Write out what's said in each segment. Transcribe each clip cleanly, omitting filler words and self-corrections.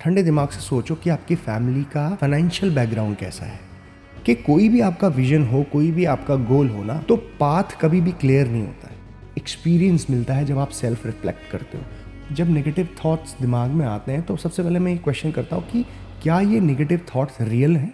ठंडे दिमाग से सोचो कि आपकी फैमिली का फाइनेंशियल बैकग्राउंड कैसा है। कि कोई भी आपका विजन हो, कोई भी आपका गोल हो ना, तो पाथ कभी भी क्लियर नहीं होता है। एक्सपीरियंस मिलता है जब आप सेल्फ रिफ्लेक्ट करते हो। जब नेगेटिव थॉट्स दिमाग में आते हैं तो सबसे पहले मैं ये क्वेश्चन करता हूँ कि क्या ये नेगेटिव थॉट्स रियल हैं?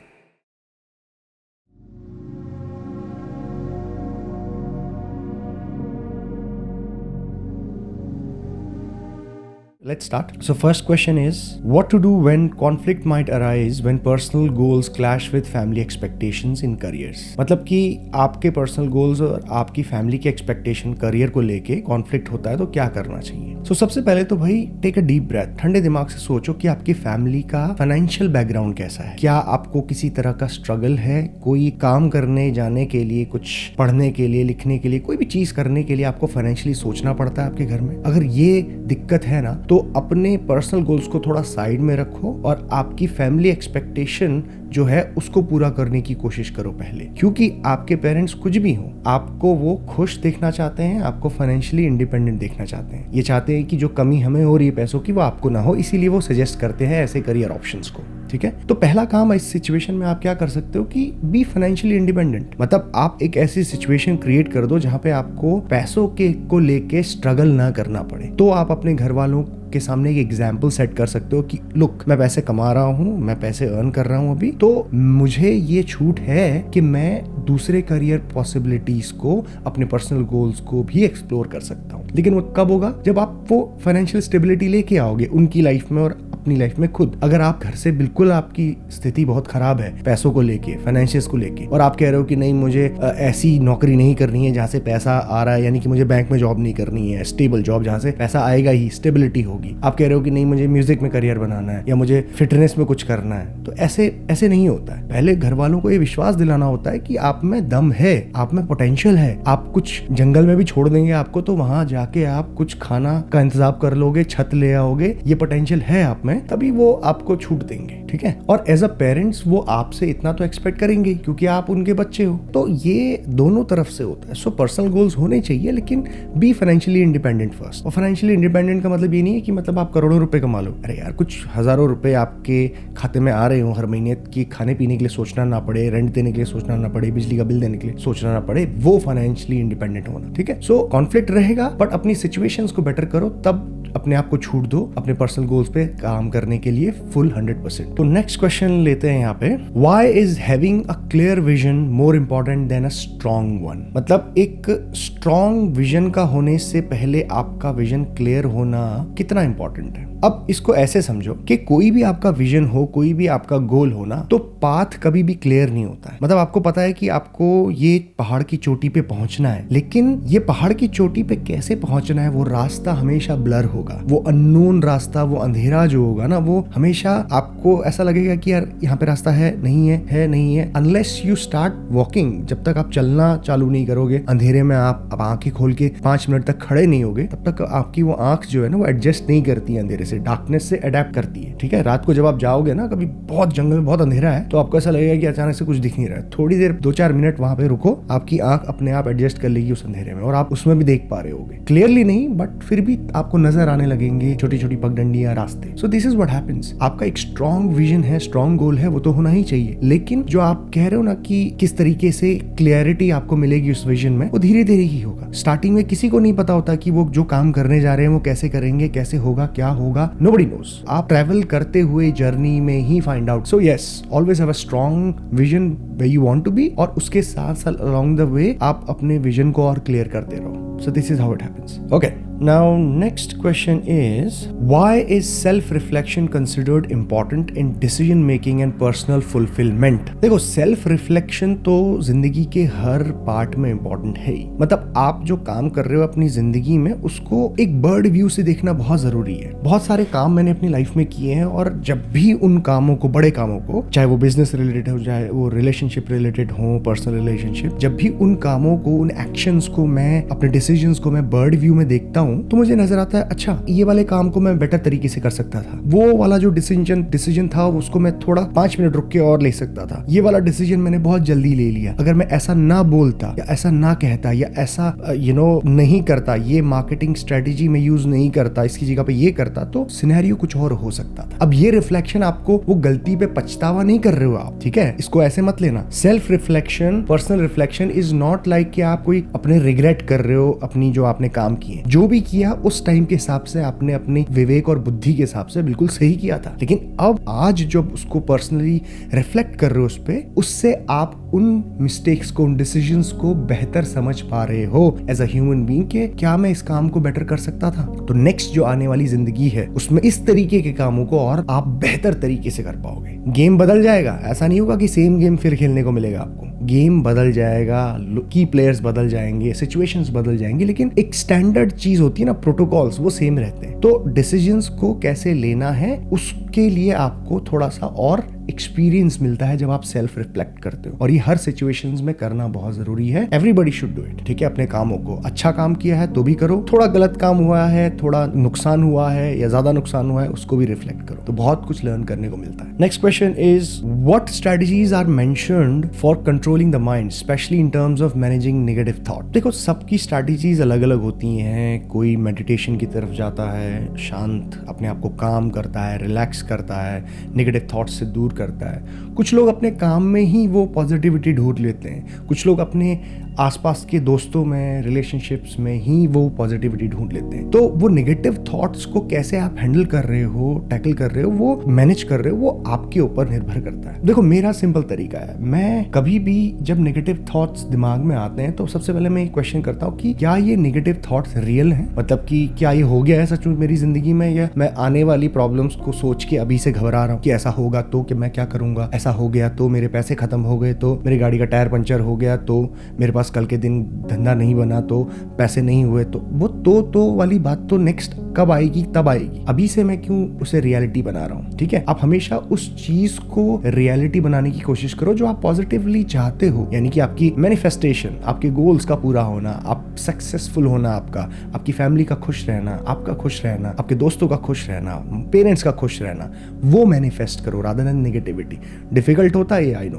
Let's start. So first question is, what to do when conflict might arise when personal goals clash with family expectations in careers? मतलब कि आपके पर्सनल गोल्स और आपकी फैमिली के एक्सपेक्टेशन करियर को लेके कॉन्फ्लिक्ट होता है तो क्या करना चाहिए? So सबसे पहले तो भाई टेक अ डीप ब्रेथ, ठंडे दिमाग से सोचो कि आपकी फैमिली का फाइनेंशियल बैकग्राउंड कैसा है। क्या आपको किसी तरह का स्ट्रगल है? कोई काम करने जाने के लिए, कुछ पढ़ने के लिए, लिखने के लिए, कोई भी चीज करने के लिए आपको फाइनेंशियली सोचना पड़ता है आपके घर में? अगर ये दिक्कत है ना, तो अपने पर्सनल गोल्स को थोड़ा साइड में रखो और आपकी फैमिली एक्सपेक्टेशन जो है उसको पूरा करने की कोशिश करो पहले। क्योंकि आपके पेरेंट्स कुछ भी हो, आपको वो खुश देखना चाहते हैं, आपको फाइनेंशियली इंडिपेंडेंट देखना चाहते हैं। ये चाहते हैं कि जो कमी हमें हो रही है पैसों की वो आपको ना हो, इसीलिए वो सजेस्ट करते हैं ऐसे करियर ऑप्शंस को। ठीक है, तो पहला काम इस सिचुएशन में आप क्या कर सकते हो कि बी फाइनेंशियली इंडिपेंडेंट। मतलब आप एक ऐसी सिचुएशन क्रिएट कर दो जहां पे आपको पैसों के को लेके स्ट्रगल ना करना पड़े। तो आप अपने घर वालों के सामने एक एग्जाम्पल सेट कर सकते हो कि लुक, मैं पैसे कमा रहा हूँ, मैं पैसे अर्न कर रहा हूँ अभी, तो मुझे ये छूट है कि मैं दूसरे करियर पॉसिबिलिटीज को, अपने पर्सनल गोल्स को भी एक्सप्लोर कर सकता हूँ। लेकिन वो कब होगा? जब आप वो फाइनेंशियल स्टेबिलिटी लेके आओगे उनकी लाइफ में और अपनी लाइफ में खुद। अगर आप घर से बिल्कुल आपकी स्थिति बहुत खराब है पैसों को लेके, फाइनेंशियल्स को लेके, और आप कह रहे हो कि नहीं, मुझे ऐसी नौकरी नहीं करनी है जहाँ से पैसा आ रहा है, यानी कि मुझे बैंक में जॉब नहीं करनी है, स्टेबल जॉब जहाँ से पैसा आएगा ही, स्टेबिलिटी होगी। आप कह रहे हो कि नहीं, मुझे म्यूजिक में करियर बनाना है या मुझे फिटनेस में कुछ करना है, तो ऐसे नहीं होता है। पहले घर वालों को ये विश्वास दिलाना होता है कि आप में दम है, आप में पोटेंशियल है। आप कुछ जंगल में भी छोड़ देंगे आपको, तो वहां जाके आप कुछ खाना का इंतजाम कर लोगे, छत ले आओगे, ये पोटेंशियल है आप में, तभी वो आपको छूट देंगे। ठीक है, और एज अ पेरेंट्स वो आपसे इतना तो एक्सपेक्ट करेंगे क्योंकि आप उनके बच्चे हो। तो ये दोनों तरफ से होता है। सो पर्सनल गोल्स होने चाहिए, लेकिन बी फाइनेंशियली इंडिपेंडेंट फर्स्ट। और फाइनेंशियली इंडिपेंडेंट का मतलब ये नहीं है कि मतलब आप करोड़ों रुपए कमा लो। अरे यार, कुछ हजारों रुपए आपके खाते में आ रहे हो हर महीने की, खाने पीने के लिए सोचना ना पड़े, रेंट देने के लिए सोचना ना पड़े, बिजली का बिल देने के लिए सोचना ना पड़े, वो फाइनेंशियली इंडिपेंडेंट होना। ठीक है, सो कॉन्फ्लिक्ट रहेगा, बट अपनी सिचुएशंस को बेटर करो, तब अपने आप को छूट दो अपने पर्सनल गोल्स पे काम करने के लिए फुल 100%। तो नेक्स्ट क्वेश्चन लेते हैं यहाँ पे, why is having a clear vision more important than a strong one? मतलब एक स्ट्रॉन्ग विजन का होने से पहले आपका विजन क्लियर होना कितना इंपॉर्टेंट है। अब इसको ऐसे समझो कि कोई भी आपका विजन हो, कोई भी आपका गोल हो ना, तो पाथ कभी भी क्लियर नहीं होता है। मतलब आपको पता है कि आपको ये पहाड़ की चोटी पे पहुंचना है, लेकिन ये पहाड़ की चोटी पे कैसे पहुंचना है वो रास्ता हमेशा ब्लर होगा। वो अननोन रास्ता, वो अंधेरा जो होगा ना, वो हमेशा आपको ऐसा लगेगा कि यार यहाँ पे रास्ता है नहीं है नहीं है, अनलेस यू स्टार्ट वॉकिंग। जब तक आप चलना चालू नहीं करोगे, अंधेरे में आप आंखें खोल के 5 मिनट तक खड़े नहीं होगे, तब तक आपकी वो आंख जो है ना वो एडजस्ट नहीं करती है अंधेरे से, डार्कनेस से अडेप्ट करती है। ठीक है, रात को जब आप जाओगे ना, कभी बहुत जंगल में बहुत अंधेरा है, तो आपको ऐसा लगेगा कि अचानक से कुछ दिख नहीं रहा है। थोड़ी देर 2-4 मिनट वहां पे रुको, आपकी आंख अपने आप एडजस्ट कर लेगी उस अंधेरे में, और आप उसमें भी देख पा रहे होगे, क्लियरली नहीं बट फिर भी आपको नजर आने लगेंगे छोटी छोटी पगडंडियां, रास्ते। So this is what happens. आपका एक स्ट्रॉन्ग विजन है, स्ट्रॉन्ग गोल है, वो तो होना ही चाहिए, लेकिन जो आप कह रहे हो ना कि किस तरीके से क्लियरिटी आपको मिलेगी उस विजन में, वो धीरे धीरे ही होगा। स्टार्टिंग में किसी को नहीं पता होता कि वो जो काम करने जा रहे हैं वो कैसे करेंगे, कैसे होगा, क्या होगा, नोबडी नोस। आप ट्रैवल करते हुए जर्नी में ही find out. So yes, always have a strong vision where you want to be, और उसके साथ साथ अलोंग द वे आप अपने विजन को और क्लियर करते रहो। So this is how it happens. Okay, now next question is, why is self-reflection considered important in decision making and personal fulfillment? देखो, सेल्फ रिफ्लेक्शन तो जिंदगी के हर पार्ट में इंपॉर्टेंट है ही। मतलब आप जो काम कर रहे हो अपनी जिंदगी में, उसको एक बर्ड व्यू से देखना बहुत जरूरी है। बहुत सारे काम मैंने अपनी लाइफ में किए हैं, और जब भी उन कामों को, बड़े कामों को, चाहे वो बिजनेस रिलेटेड हो, चाहे वो रिलेशनशिप रिलेशनशिप रिलेटेड हो, पर्सनल रिलेशनशिप, जब भी उन कामों को, उन एक्शंस को, मैं अपने डिसीजंस को मैं बर्ड व्यू में देखता हूँ तो मुझे नजर आता है अच्छा ये वाले काम को मैं बेटर तरीके से कर सकता था, वो वाला जो डिसीजन था उसको मैं थोड़ा 5 मिनट रुक के और ले सकता था, ये वाला डिसीजन मैंने बहुत जल्दी ले लिया, अगर मैं ऐसा ना बोलता या ऐसा ना कहता या ऐसा नहीं करता, ये मार्केटिंग स्ट्रेटेजी में यूज नहीं करता, इसकी जगह पे ये करता, तो सिनेरियो कुछ और हो सकता था। अब ये रिफ्लेक्शन आपको वो गलती पे पछतावा नहीं कर रहे हो आप, ठीक है, इसको ऐसे मत लेना। Self reflection, personal reflection is not like कि आप कोई अपने रिग्रेट कर रहे हो अपनी जो आपने काम किए, जो भी किया उस टाइम के हिसाब से आपने अपनी विवेक और बुद्धि के हिसाब से बिल्कुल सही किया था, लेकिन अब आज जब उसको पर्सनली रिफ्लेक्ट कर रहे हो उस पे, उससे आप उन मिस्टेक्स को, उन डिसीजंस को बेहतर समझ पा रहे हो एज अ ह्यूमन बीइंग के क्या मैं इस काम को बेटर कर सकता था, तो नेक्स्ट जो आने वाली जिंदगी है उसमें इस तरीके के कामों को और आप बेहतर तरीके से कर पाओगे। गेम बदल जाएगा, ऐसा नहीं होगा कि सेम गेम फिर खेलने को मिलेगा आपको, गेम बदल जाएगा, की प्लेयर्स बदल जाएंगे, सिचुएशंस बदल जाएंगे, लेकिन एक स्टैंडर्ड चीज होती है ना, प्रोटोकॉल्स, वो सेम रहते हैं। तो डिसीजंस को कैसे लेना है उसके लिए आपको थोड़ा सा और एक्सपीरियंस मिलता है जब आप सेल्फ रिफ्लेक्ट करते हो, और ये हर सिचुएशंस में करना बहुत जरूरी है। एवरीबॉडी शुड डू इट, ठीक है। अपने कामों को, अच्छा काम किया है तो भी करो, थोड़ा गलत काम हुआ है, थोड़ा नुकसान हुआ है या ज्यादा नुकसान हुआ है, उसको भी रिफ्लेक्ट करो, तो बहुत कुछ लर्न करने को मिलता है। Next question is what strategies are mentioned for controlling the mind specially in terms of managing negative thought. देखो, सबकी स्ट्रेटजीज अलग अलग होती हैं। कोई मेडिटेशन की तरफ जाता है, शांत अपने आप को काम करता है, रिलैक्स करता है, नेगेटिव थॉट्स से दूर करता है। कुछ लोग अपने काम में ही वो पॉजिटिविटी ढूंढ लेते हैं, कुछ लोग अपने आसपास के दोस्तों में, रिलेशनशिप्स में ही वो पॉजिटिविटी ढूंढ लेते हैं। तो वो नेगेटिव थॉट्स को कैसे आप हैंडल कर रहे हो, टैकल कर रहे हो, वो मैनेज कर रहे हो, वो आपके ऊपर निर्भर करता है। देखो, मेरा सिंपल तरीका है, मैं कभी भी जब नेगेटिव थॉट्स दिमाग में आते हैं तो सबसे पहले मैं एक क्वेश्चन करता हूँ कि क्या ये नेगेटिव थॉट्स रियल हैं, मतलब कि क्या ये हो गया है सच में मेरी जिंदगी में, या मैं आने वाली प्रॉब्लम्स को सोच के अभी से घबरा रहा हूँ कि ऐसा होगा तो कि मैं क्या करूंगा, ऐसा हो गया तो मेरे पैसे खत्म हो गए, तो मेरी गाड़ी का टायर पंचर हो गया, तो मेरे पास कल के दिन धंधा नहीं बना, तो पैसे नहीं हुए, तो वो तो वाली बात तो नेक्स्ट कब आएगी, तब आएगी। अभी से मैं क्यों उसे रियलिटी बना रहा हूँ, ठीक है। आप हमेशा उस चीज को रियलिटी बनाने की कोशिश करो जो आप पॉजिटिवली चाहते हो, यानी कि आपकी मैनिफेस्टेशन, आपके गोल्स का पूरा होना, आप सक्सेसफुल होना, आपकी फैमिली का खुश रहना, आपका खुश रहना, आपके दोस्तों का खुश रहना, पेरेंट्स का खुश रहना, वो मैनिफेस्ट करो रादर देन नेगेटिविटी। डिफिकल्ट होता है ये, आई नो,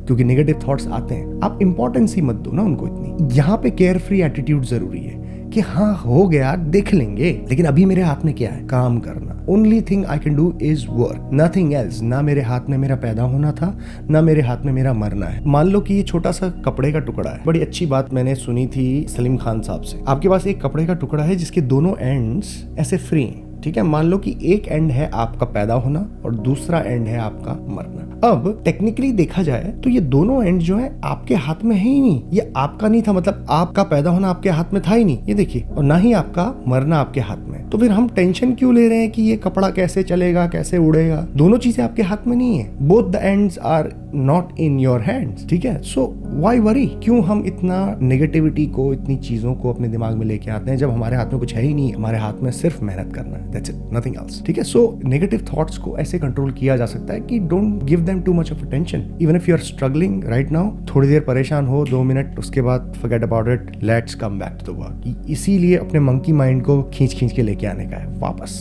क्योंकि नेगेटिव थॉट्स आते हैं, आप इंपॉर्टेंस ही मत दो ना उनको इतनी। यहाँ पे केयर फ्री एटीट्यूड जरूरी है कि हाँ हो गया, देख लेंगे, लेकिन अभी मेरे हाथ में क्या है, काम करना। Only thing I can do is work, nothing else. ना मेरे हाथ में मेरा पैदा होना था, ना मेरे हाथ में मेरा मरना है। मान लो कि ये छोटा सा कपड़े का टुकड़ा है, बड़ी अच्छी बात मैंने सुनी थी सलीम खान साहब से। आपके पास एक कपड़े का टुकड़ा है जिसके दोनों एंड्स ऐसे फ्री हैं, ठीक है। मान लो कि एक एंड है आपका पैदा होना और दूसरा एंड है आपका मरना। अब टेक्निकली देखा जाए तो ये दोनों एंड जो है आपके हाथ में है ही नहीं, ये आपका नहीं था, मतलब आपका पैदा होना आपके हाथ में था ही नहीं, ये देखिए, और ना ही आपका मरना आपके हाथ में। तो फिर हम टेंशन क्यों ले रहे हैं कि ये कपड़ा कैसे चलेगा, कैसे उड़ेगा? दोनों चीजें आपके हाथ में नहीं है, both the ends are not in your hands, ठीक है। सो व्हाई वरी, क्यों हम इतना नेगेटिविटी को, इतनी चीजों को अपने दिमाग में लेके आते हैं जब हमारे हाथ में कुछ है ही नहीं, हमारे हाथ में सिर्फ मेहनत करना है, दैट्स इट, नथिंग एल्स, ठीक है। सो नेगेटिव थॉट्स को ऐसे कंट्रोल किया जा सकता है कि don't give them too much of attention. Even if you are struggling right now, थोड़ी देर परेशान हो, 2 मिनट, उसके बाद forget about it, let's come back to the work. इसीलिए अपने मंकी माइंड को खींच के लेके आने का है वापस।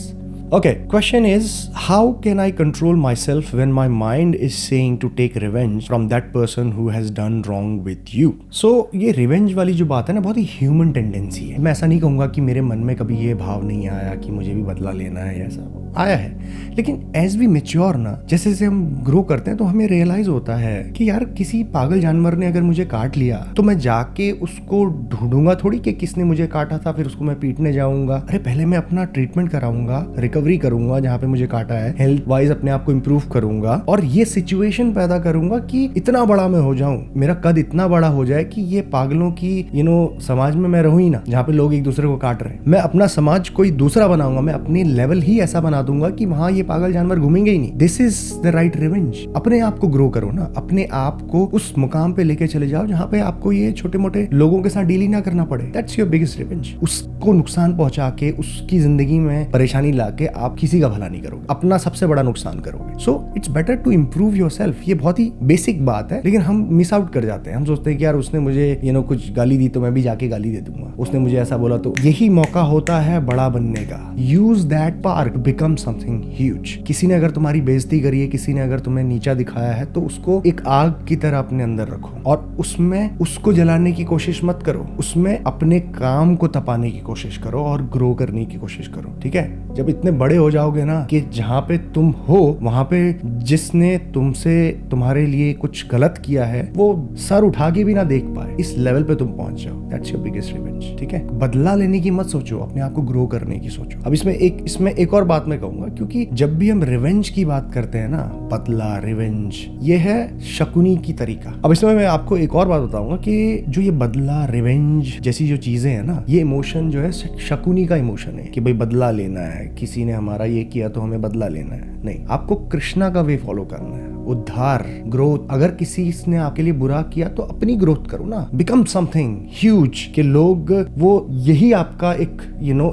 Okay, question is, how can I control myself when my mind is saying to take revenge from that person who has done wrong with you? So, ये revenge वाली जो बात है ना, बहुत ही human tendency है। मैं ऐसा नहीं कहूँगा कि मेरे मन में कभी ये भाव नहीं आया कि मुझे भी बदला लेना है, ऐसा आया है, लेकिन as we mature ना, जैसे जैसे हम ग्रो करते हैं तो हमें रियलाइज होता है कि यार किसी पागल जानवर ने अगर मुझे काट लिया तो मैं जाके उसको ढूंढूंगा थोड़ी कि किसने मुझे काटा था, फिर उसको मैं पीटने जाऊंगा। अरे पहले मैं अपना ट्रीटमेंट कराऊंगा, रिकवरी करूंगा जहाँ पे मुझे काटा है, हेल्थ वाइज अपने आप को इम्प्रूव करूंगा, और ये सिचुएशन पैदा करूंगा कि इतना बड़ा मैं हो जाऊं, मेरा कद इतना बड़ा हो जाए कि ये पागलों की समाज में मैं रहूं ही ना, जहाँ पे लोग एक दूसरे को काट रहे हैं। मैं अपना समाज कोई दूसरा बनाऊंगा, मैं अपनी लेवल ही ऐसा बना दूंगा कि वहां ये पागल जानवर घूमेंगे ही नहीं। This is the right revenge. अपने आप को ग्रो करो ना, अपने आप को उस मुकाम पे लेके चले जाओ जहाँ पे आपको ये छोटे मोटे लोगों के साथ डील ही ना करना पड़े। That's your biggest revenge. उसको नुकसान पहुंचा के, उसकी जिंदगी में परेशानी ला के आप किसी का भला नहीं करोगे, अपना सबसे बड़ा नुकसान करोगे। So it's better to improve yourself. ये बहुत ही बेसिक बात है, लेकिन हम मिस आउट कर जाते हैं। हम सोचते हैं कि यार उसने मुझे कुछ गाली दी तो मैं भी जाके गाली दे दूंगा, उसने मुझे ऐसा बोला तो। यही मौका होता है बड़ा बनने का। Use that part, become something huge. किसी ने अगर तुम्हारी बेइज्जती करी है, किसी ने अगर तुम्हें नीचा दिखाया है, तो उसको एक आग की तरह अपने अंदर रखो और उसमें उसको जलाने की कोशिश मत करो, उसमें अपने काम को तपाने की कोशिश करो और ग्रो करने की कोशिश करो। ठीक है, जब इतने बड़े हो जाओगे ना कि जहां पे तुम हो वहां पे जिसने तुमसे तुम्हारे लिए कुछ गलत किया है वो सर उठा के भी ना देख पाए, इस लेवल पे तुम पहुंच जाओ। That's your biggest revenge. ठीक है, बदला लेने की मत सोचो, अपने आप को ग्रो करने की सोचो। अब इसमें एक और बात मैं कहूंगा, क्योंकि जब भी हम रिवेंज की बात करते हैं ना, बदला, रिवेंज, ये है शकुनी की तरीका। अब इसमें मैं आपको एक और बात बताऊंगा कि जो ये बदला, रिवेंज जैसी जो चीजें हैं ना, ये इमोशन जो है शकुनी का इमोशन है कि भाई बदला लेना है, किसी ने हमारा ये किया तो हमें बदला लेना है। नहीं, आपको कृष्णा का वे फॉलो करना है, उद्धार, ग्रोथ। अगर किसी ने आपके लिए बुरा किया तो अपनी ग्रोथ करो ना, बिकम समथिंग ह्यूज, कि लोग वो यही आपका एक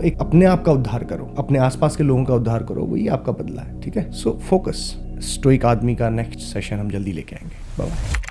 एक अपने आप का उद्धार करो, अपने आसपास के लोगों का उद्धार करो, वही आपका बदला है। ठीक है, सो फोकस। स्टोइक आदमी का नेक्स्ट सेशन हम जल्दी लेके आएंगे। बाय।